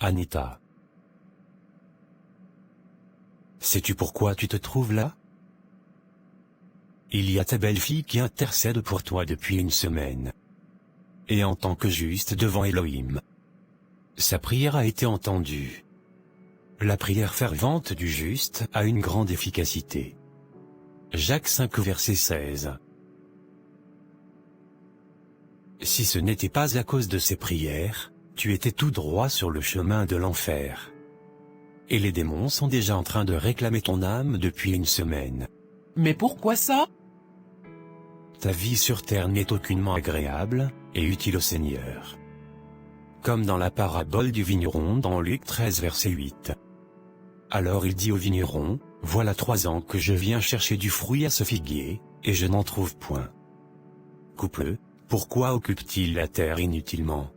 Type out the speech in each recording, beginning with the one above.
Anita. Sais-tu pourquoi tu te trouves là? Il y a ta belle-fille qui intercède pour toi depuis une semaine. Et en tant que juste devant Elohim. Sa prière a été entendue. La prière fervente du juste a une grande efficacité. Jacques 5 verset 16. Si ce n'était pas à cause de ces prières, tu étais tout droit sur le chemin de l'enfer. Et les démons sont déjà en train de réclamer ton âme depuis une semaine. Mais pourquoi ça? Ta vie sur terre n'est aucunement agréable et utile au Seigneur. Comme dans la parabole du vigneron dans Luc 13 verset 8. Alors il dit au vigneron, « Voilà 3 ans que je viens chercher du fruit à ce figuier, et je n'en trouve point. Couple, pourquoi occupe-t-il la terre inutilement?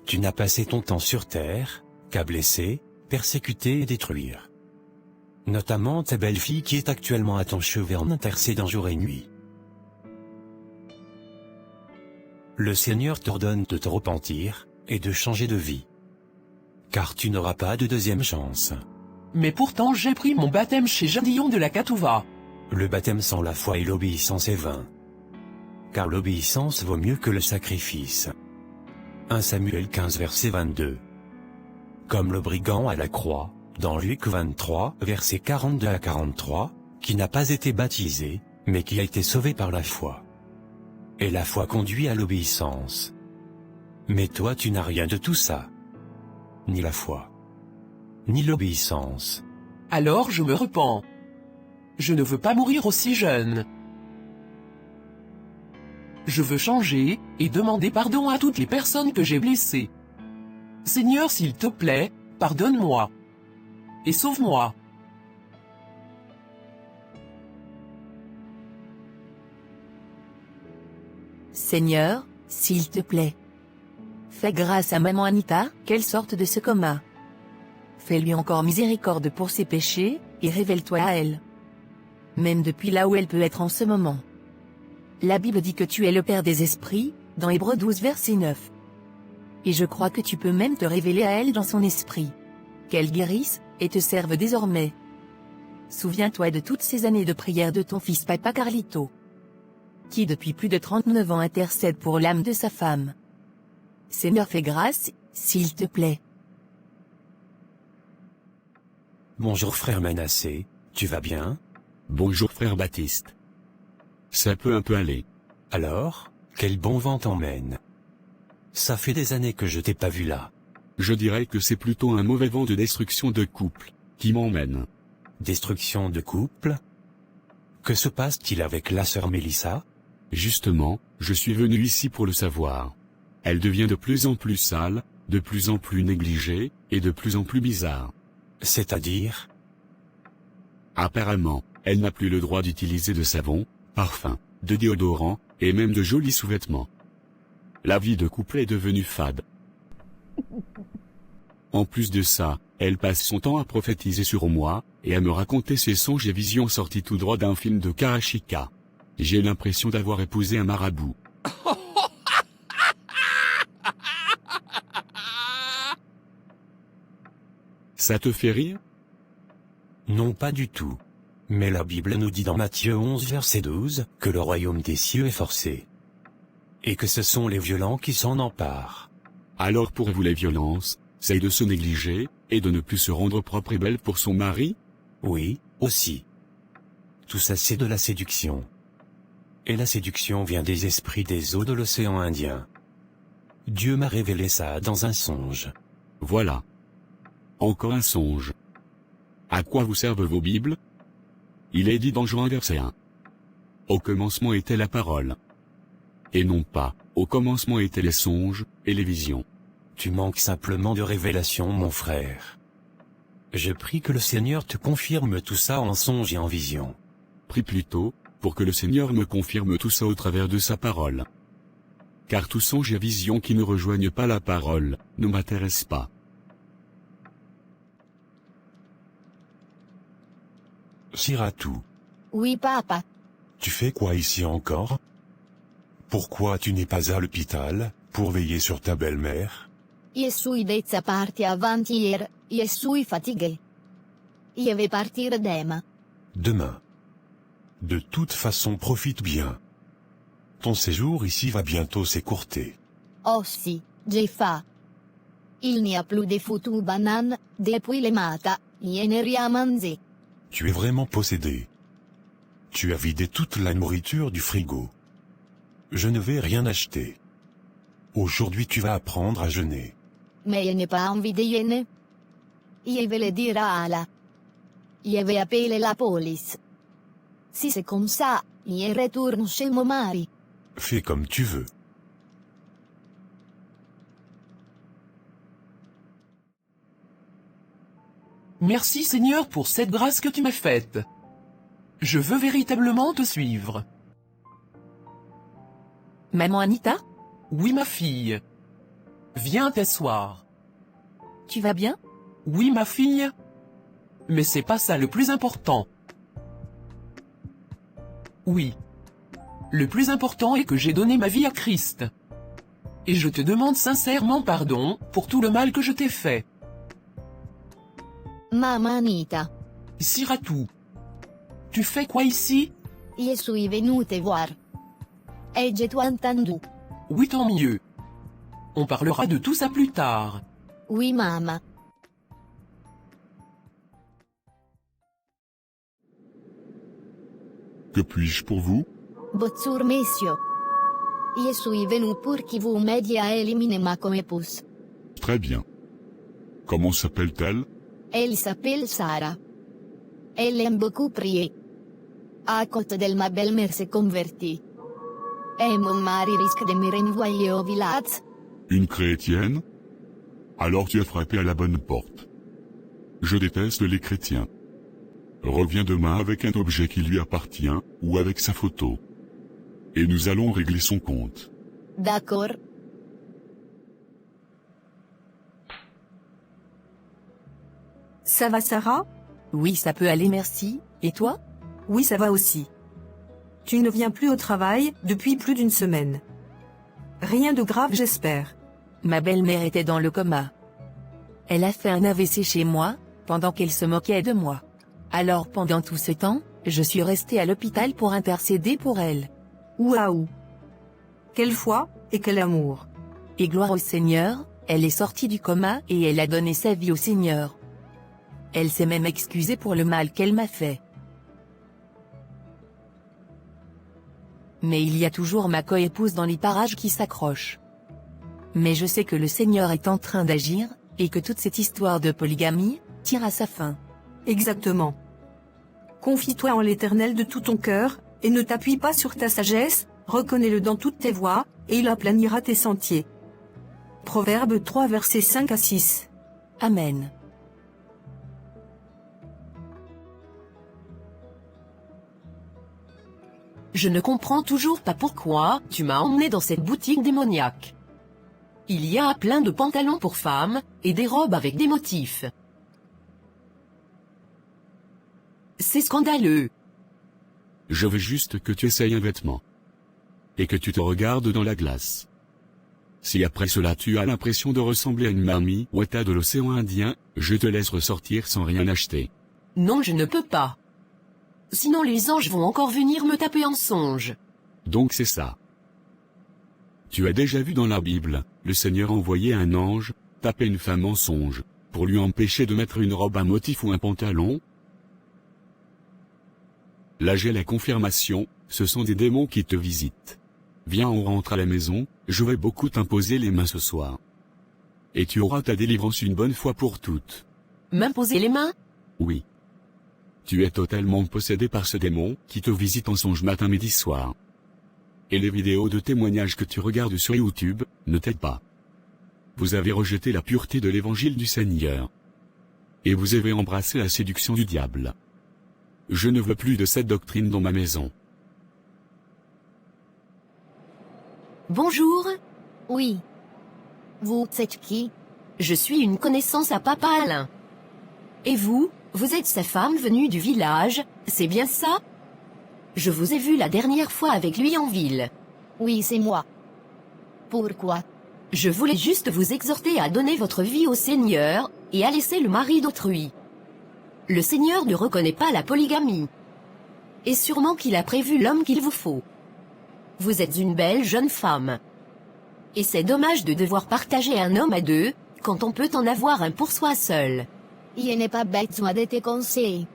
Tu n'as passé ton temps sur terre, qu'à blesser, persécuter et détruire. Notamment ta belle-fille qui est actuellement à ton chevet en intercédant jour et nuit. Le Seigneur t'ordonne de te repentir, et de changer de vie. Car tu n'auras pas de deuxième chance. Mais pourtant j'ai pris mon baptême chez Jadillon de la Catouva. Le baptême sans la foi et l'obéissance est vain. Car l'obéissance vaut mieux que le sacrifice. 1 Samuel 15 verset 22. Comme le brigand à la croix, dans Luc 23 verset 42 à 43, qui n'a pas été baptisé, mais qui a été sauvé par la foi. Et la foi conduit à l'obéissance. Mais toi tu n'as rien de tout ça. Ni la foi, ni l'obéissance. Alors je me repens. Je ne veux pas mourir aussi jeune. Je veux changer, et demander pardon à toutes les personnes que j'ai blessées. Seigneur, s'il te plaît, pardonne-moi. Et sauve-moi. Seigneur, s'il te plaît. Fais grâce à maman Anita, qu'elle sorte de ce coma. Fais-lui encore miséricorde pour ses péchés, et révèle-toi à elle. Même depuis là où elle peut être en ce moment. La Bible dit que tu es le Père des esprits, dans Hébreux 12 verset 9. Et je crois que tu peux même te révéler à elle dans son esprit. Qu'elle guérisse, et te serve désormais. Souviens-toi de toutes ces années de prière de ton fils Papa Carlito. Qui depuis plus de 39 ans intercède pour l'âme de sa femme. Seigneur, fais grâce, s'il te plaît. Bonjour frère Manassé, tu vas bien? Bonjour frère Baptiste. Ça peut un peu aller. Alors, quel bon vent t'emmène. Ça fait des années que je t'ai pas vu là. Je dirais que c'est plutôt un mauvais vent de destruction de couple, qui m'emmène. Destruction de couple? Que se passe-t-il avec la sœur Mélissa? Justement, je suis venu ici pour le savoir. Elle devient de plus en plus sale, de plus en plus négligée, et de plus en plus bizarre. C'est-à-dire? Apparemment, elle n'a plus le droit d'utiliser de savon, parfum, de déodorant, et même de jolis sous-vêtements. La vie de couple est devenue fade. En plus de ça, elle passe son temps à prophétiser sur moi, et à me raconter ses songes et visions sortis tout droit d'un film de Karashika. J'ai l'impression d'avoir épousé un marabout. Ça te fait rire? Non, pas du tout. Mais la Bible nous dit dans Matthieu 11 verset 12, que le royaume des cieux est forcé. Et que ce sont les violents qui s'en emparent. Alors pour vous les violences, c'est de se négliger, et de ne plus se rendre propre et belle pour son mari? Oui, aussi. Tout ça c'est de la séduction. Et la séduction vient des esprits des eaux de l'océan Indien. Dieu m'a révélé ça dans un songe. Voilà. Encore un songe. À quoi vous servent vos Bibles? Il est dit dans Jean 1 verset 1. Au commencement était la parole. Et non pas, au commencement étaient les songes, et les visions. Tu manques simplement de révélation, mon frère. Je prie que le Seigneur te confirme tout ça en songe et en vision. Prie plutôt, pour que le Seigneur me confirme tout ça au travers de sa parole. Car tout songe et vision qui ne rejoignent pas la parole, ne m'intéresse pas. Siratou, Oui, papa. Tu fais quoi ici encore? Pourquoi tu n'es pas à l'hôpital, Pour veiller sur ta belle-mère? Je suis dezza parti avant-hier, je suis fatigué. Je vais partir demain. Demain. De toute façon, profite bien. Ton séjour ici va bientôt s'écourter. Oh si, j'ai faim. Il n'y a plus de foutues bananes, depuis le matin, je n'ai rien mangé. Tu es vraiment possédé. Tu as vidé toute la nourriture du frigo. Je ne vais rien acheter. Aujourd'hui tu vas apprendre à jeûner. Mais je n'ai pas envie de jeûner. Je vais le dire à Allah. Je vais appeler la police. Si c'est comme ça, je retourne chez mon mari. Fais comme tu veux. Merci Seigneur pour cette grâce que tu m'as faite. Je veux véritablement te suivre. Maman Anita? Oui ma fille. Viens t'asseoir. Tu vas bien? Oui ma fille. Mais c'est pas ça le plus important. Oui. Le plus important est que j'ai donné ma vie à Christ. Et je te demande sincèrement pardon pour tout le mal que je t'ai fait. Maman Anita, Siratou. Tu fais quoi ici? je suis venue te voir. Et j'ai tout entendu. Oui tant mieux. On parlera de tout ça plus tard. Oui maman. Que puis-je pour vous? Bonjour messieurs. Je suis venue pour que vous m'aidiez à éliminer ma co-épouse. Très bien. Comment s'appelle-t-elle? Elle s'appelle Sarah. Elle aime beaucoup prier. À côté d'elle, ma belle-mère s'est convertie. Et mon mari risque de me renvoyer au village. Une chrétienne? Alors tu as frappé à la bonne porte. Je déteste les chrétiens. Reviens demain avec un objet qui lui appartient, ou avec sa photo. Et nous allons régler son compte. D'accord. Ça va Sarah? Oui, ça peut aller, merci. Et toi? Oui, ça va aussi. Tu ne viens plus au travail depuis plus d'une semaine. Rien de grave, j'espère. Ma belle-mère était dans le coma. Elle a fait un AVC chez moi, pendant qu'elle se moquait de moi. Alors pendant tout ce temps, je suis restée à l'hôpital pour intercéder pour elle. Waouh! Quelle foi, et quel amour! Et gloire au Seigneur, elle est sortie du coma et elle a donné sa vie au Seigneur. Elle s'est même excusée pour le mal qu'elle m'a fait. Mais il y a toujours ma co-épouse dans les parages qui s'accroche. Mais je sais que le Seigneur est en train d'agir, et que toute cette histoire de polygamie tire à sa fin. Exactement. Confie-toi en l'Éternel de tout ton cœur, et ne t'appuie pas sur ta sagesse, reconnais-le dans toutes tes voies, et il aplanira tes sentiers. Proverbe 3 versets 5 à 6. Amen. Je ne comprends toujours pas pourquoi tu m'as emmené dans cette boutique démoniaque. Il y a plein de pantalons pour femmes, et des robes avec des motifs. C'est scandaleux. Je veux juste que tu essayes un vêtement. Et que tu te regardes dans la glace. Si après cela tu as l'impression de ressembler à une mamie ouetta de l'océan Indien, je te laisse ressortir sans rien acheter. Non, je ne peux pas. Sinon les anges vont encore venir me taper en songe. Donc c'est ça. Tu as déjà vu dans la Bible, le Seigneur envoyer un ange, taper une femme en songe, pour lui empêcher de mettre une robe à motif ou un pantalon? Là j'ai la confirmation, ce sont des démons qui te visitent. Viens, on rentre à la maison, je vais beaucoup t'imposer les mains ce soir. Et tu auras ta délivrance une bonne fois pour toutes. M'imposer les mains? Oui. Tu es totalement possédé par ce démon qui te visite en songe matin, midi, soir. Et les vidéos de témoignages que tu regardes sur YouTube ne t'aident pas. Vous avez rejeté la pureté de l'évangile du Seigneur. Et vous avez embrassé la séduction du diable. Je ne veux plus de cette doctrine dans ma maison. Bonjour. Oui. Vous êtes qui? Je suis une connaissance à Papa Alain. Et vous, vous êtes sa femme venue du village, c'est bien ça? Je vous ai vu la dernière fois avec lui en ville. Oui, c'est moi. Pourquoi? Je voulais juste vous exhorter à donner votre vie au Seigneur, et à laisser le mari d'autrui. Le Seigneur ne reconnaît pas la polygamie. Et sûrement qu'il a prévu l'homme qu'il vous faut. Vous êtes une belle jeune femme. Et c'est dommage de devoir partager un homme à deux, quand on peut en avoir un pour soi seul. Je n'ai pas besoin de tes conseils.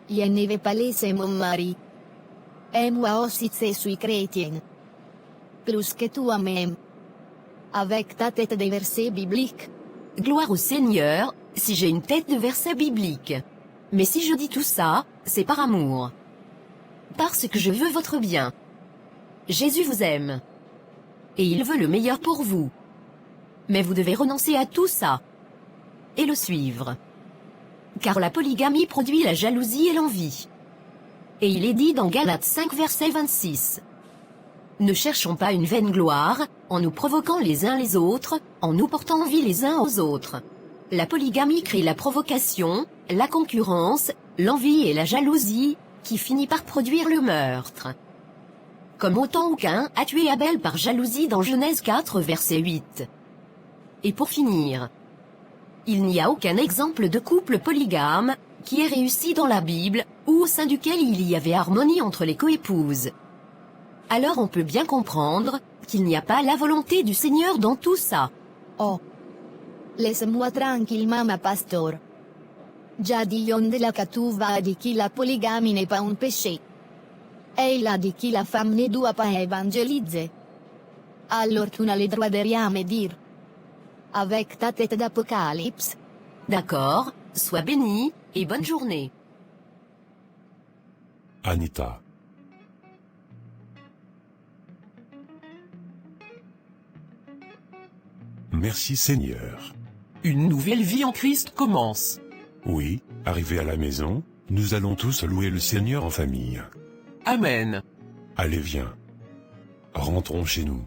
Je ne vais pas laisser mon mari. Et moi aussi je suis chrétienne. Plus que toi-même. Avec ta tête de versets bibliques. Gloire au Seigneur, si j'ai une tête de verset biblique. Mais si je dis tout ça, c'est par amour. Parce que je veux votre bien. Jésus vous aime. Et il veut le meilleur pour vous. Mais vous devez renoncer à tout ça. Et le suivre. Car la polygamie produit la jalousie et l'envie. Et il est dit dans Galates 5 verset 26. Ne cherchons pas une vaine gloire, en nous provoquant les uns les autres, en nous portant envie les uns aux autres. La polygamie crée la provocation, la concurrence, l'envie et la jalousie, qui finit par produire le meurtre. Comme autant aucun a tué Abel par jalousie dans Genèse 4 verset 8. Et pour finir, il n'y a aucun exemple de couple polygame, qui ait réussi dans la Bible, ou au sein duquel il y avait harmonie entre les coépouses. Alors on peut bien comprendre qu'il n'y a pas la volonté du Seigneur dans tout ça. Oh. Laisse-moi tranquillement ma pastor. Già Dion de la Catouva a dit que la polygamie n'est pas un péché. Et il a dit que la femme ne doit pas évangéliser. Alors tu n'as le droit de rien me dire. Avec ta tête d'apocalypse. D'accord, sois béni, et bonne journée. Anita. Merci Seigneur. Une nouvelle vie en Christ commence. Oui, arrivé à la maison, nous allons tous louer le Seigneur en famille. Amen. Allez viens. Rentrons chez nous.